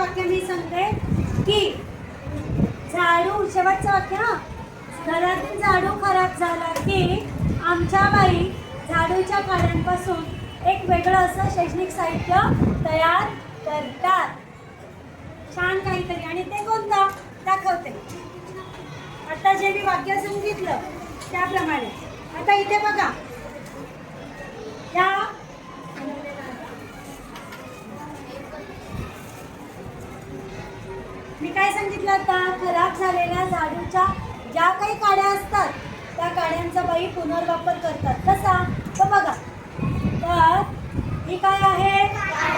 वाक्य मी सांगते की झाडू, शेवटचं वाक्य हा, घरातील झाडू खराब झाला की आमच्या बाई झाडूच्या काड्यांपासून एक वेगळं असं शैक्षणिक साहित्य तयार करतात. छान काहीतरी. आणि ते कोणतं दाखवते. आता जे मी वाक्य सांगितलं त्याप्रमाणे. आता इथे बघा, या मी काय सांगितलं आता, खराब झालेल्या झाडूच्या ज्या काही काड्या असतात त्या काड्यांचा बाई पुनर्वापर करतात. कसा तर बघा, तर ही काय आहे,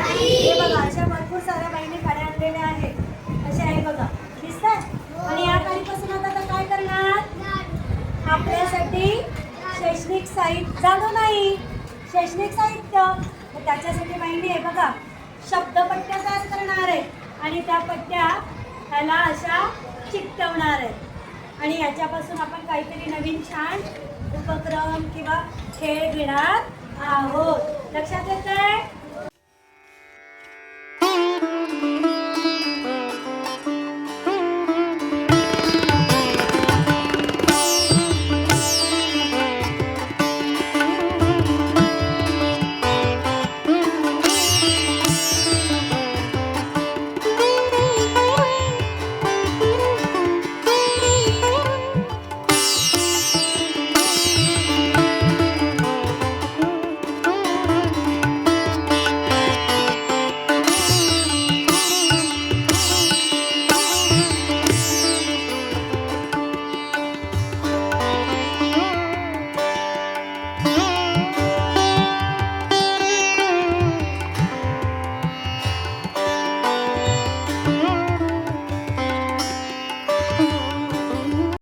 हे बघा अशा भरपूर साऱ्या बाईने काड्या आणलेल्या आहेत. अशा आहे बघा, दिसतात. आणि या काडीपासून आता काय करणार, आपल्यासाठी शैक्षणिक साहित्य, झाडू नाही शैक्षणिक साहित्य, तर त्याच्यासाठी बाईने हे बघा शब्दपट्ट्या तयार करणार आहे आणि त्या पट्ट्या ह्याला अशा चिकटवणार आहे. आणि याच्यापासून आपण काहीतरी नवीन छान उपक्रम किंवा खेळ घेणार आहोत. लक्षात येतंय?